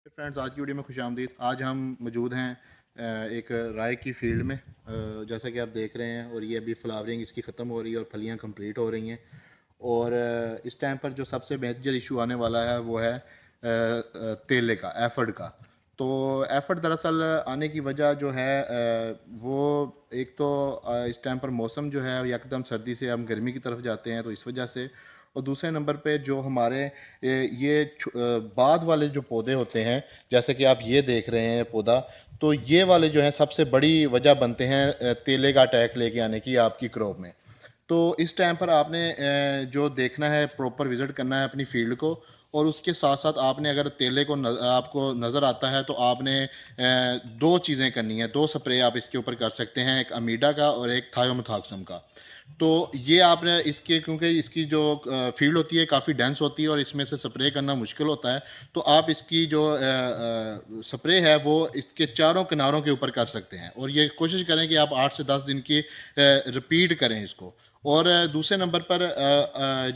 Friends, आज की video में खुशामदीद। आज हम मौजूद हैं एक राय की फील्ड में। जैसा कि आप देख रहे हैं, और ये अभी फ्लावरिंग इसकी ख़त्म हो रही है और फलियां कंप्लीट हो रही हैं। और इस टाइम पर जो सबसे मेजर इशू आने वाला है वो है तेले का, एफड का। तो एफड दरअसल आने की वजह जो है वो एक तो इस टाइम पर मौसम जो है एकदम सर्दी से हम गर्मी की तरफ जाते हैं, तो इस वजह से। और दूसरे नंबर पे जो हमारे ये बाद वाले जो पौधे होते हैं, जैसे कि आप ये देख रहे हैं पौधा, तो ये वाले जो हैं सबसे बड़ी वजह बनते हैं तेले का अटैक लेके आने की आपकी क्रॉप में। तो इस टाइम पर आपने जो देखना है, प्रॉपर विज़िट करना है अपनी फील्ड को। और उसके साथ साथ आपने अगर तेले को आपको नज़र आता है तो आपने दो चीज़ें करनी है, दो स्प्रे आप इसके ऊपर कर सकते हैं, एक अमीडा का और एक थायोमेथॉक्सम का। तो ये आपने इसके, क्योंकि इसकी जो फील्ड होती है काफ़ी डेंस होती है और इसमें से स्प्रे करना मुश्किल होता है, तो आप इसकी जो स्प्रे है वो इसके चारों किनारों के ऊपर कर सकते हैं। और ये कोशिश करें कि आप 8 से 10 दिन की रिपीट करें इसको। और दूसरे नंबर पर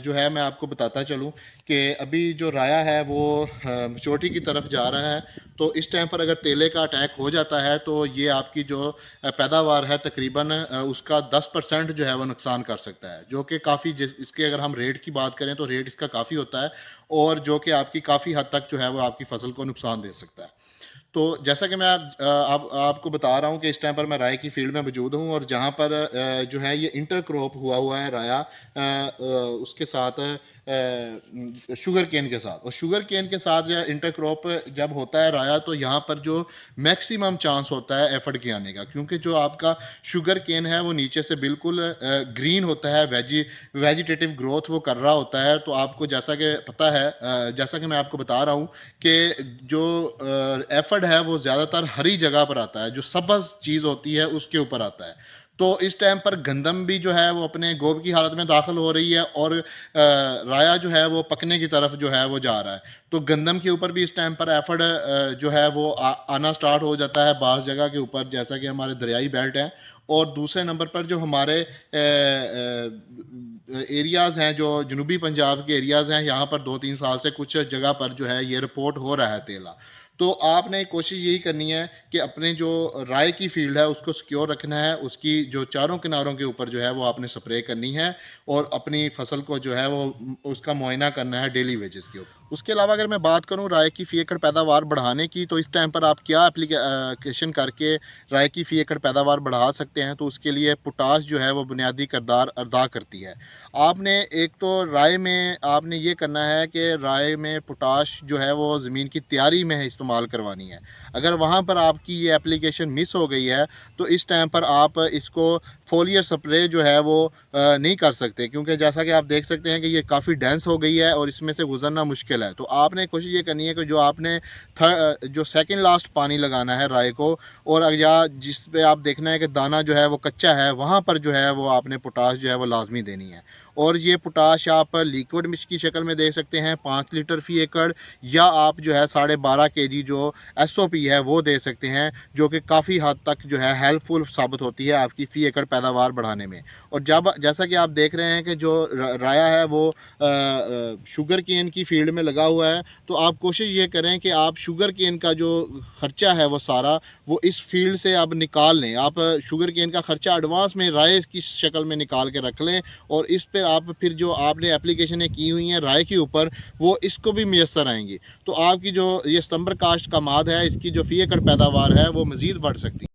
जो है मैं आपको बताता चलूँ कि अभी जो राया है वो मैच्योरिटी की तरफ जा रहा है। तो इस टाइम पर अगर तेले का अटैक हो जाता है तो ये आपकी जो पैदावार है तकरीबन उसका 10% जो है वो नुकसान कर सकता है, जो कि काफ़ी, इसके अगर हम रेट की बात करें तो रेट इसका काफ़ी होता है, और जो कि आपकी काफ़ी हद तक जो है वो आपकी फसल को नुकसान दे सकता है। तो जैसा कि मैं आपको बता रहा हूँ कि इस टाइम पर मैं राय की फील्ड में मौजूद हूँ, और जहाँ पर जो है ये इंटर क्रॉप हुआ हुआ है राया उसके साथ शुगर केन के साथ। और शुगर केन के साथ या इंटर क्रॉप जब होता है राया, तो यहाँ पर जो मैक्सिमम चांस होता है एफड के आने का, क्योंकि जो आपका शुगर केन है वो नीचे से बिल्कुल ग्रीन होता है, वेजिटेटिव ग्रोथ वो कर रहा होता है। तो आपको जैसा कि पता है, जैसा कि मैं आपको बता रहा हूँ कि जो एफड है वो ज़्यादातर हरी जगह पर आता है, जो सब्ज़ चीज़ होती है उसके ऊपर आता है। तो इस टाइम पर गंदम भी जो है वो अपने गोब की हालत में दाखिल हो रही है, और राया जो है वो पकने की तरफ जो है वो जा रहा है। तो गंदम के ऊपर भी इस टाइम पर एफड जो है वो आना स्टार्ट हो जाता है बाज़ जगह के ऊपर, जैसा कि हमारे दरियाई बेल्ट है। और दूसरे नंबर पर जो हमारे एरियाज़ हैं, जो जनूबी पंजाब के एरियाज़ हैं, यहाँ पर 2-3 साल से कुछ जगह पर जो है ये रिपोर्ट हो रहा है तेला। तो आपने कोशिश यही करनी है कि अपने जो राय की फील्ड है उसको सिक्योर रखना है, उसकी जो चारों किनारों के ऊपर जो है वो आपने स्प्रे करनी है, और अपनी फसल को जो है वो उसका मुआयना करना है डेली वेजेस के ऊपर। उसके अलावा अगर मैं बात करूं राय की फ़ी एकड़ पैदावार बढ़ाने की, तो इस टाइम पर आप क्या एप्लीकेशन करके राय की फ़ी एकड़ पैदावार बढ़ा सकते हैं, तो उसके लिए पोटाश जो है वो बुनियादी किरदार अदा करती है। आपने एक तो राय में आपने ये करना है कि राय में पोटाश जो है वो ज़मीन की तैयारी में है इस्तेमाल करवानी है। अगर वहाँ पर आपकी ये एप्लीकेशन मिस हो गई है, तो इस टाइम पर आप इसको फोलियर स्प्रे जो है वो नहीं कर सकते, क्योंकि जैसा कि आप देख सकते हैं कि ये काफ़ी डेंस हो गई है और इसमें से गुजरना मुश्किल है। तो आपने कोशिश ये करनी है कि जो आपने जो सेकंड लास्ट पानी लगाना है राय को, और या जिस पे आप देखना है कि दाना जो है वो कच्चा है, वहाँ पर जो है वो आपने पोटाश जो है वो लाजमी देनी है। और ये पोटाश आप लिक्विड मिक्स की शक्ल में दे सकते हैं 5 लीटर फ़ी एकड़, या आप जो है 12.5 kg जो SOP है वो दे सकते हैं, जो कि काफ़ी हद तक जो है हेल्पफुल साबित होती है आपकी फ़ी एकड़ पैदावार बढ़ाने में। और जब जैसा कि आप देख रहे हैं कि जो राया है वो शुगर केन की फील्ड में लगा हुआ है, तो आप कोशिश ये करें कि आप शुगर केन का जो ख़र्चा है वो सारा वो इस फील्ड से आप निकाल लें। आप शुगर केन का ख़र्चा एडवांस में राय की शक्ल में निकाल के रख लें, और इस पर आप फिर जो आपने एप्लीकेशनें की हुई हैं राय के ऊपर वो इसको भी मैसर आएंगी। तो आपकी जो ये सितंबर काश्त का माद है, इसकी जो फ़ी एकड़ पैदावार है वो मज़ीद बढ़ सकती है।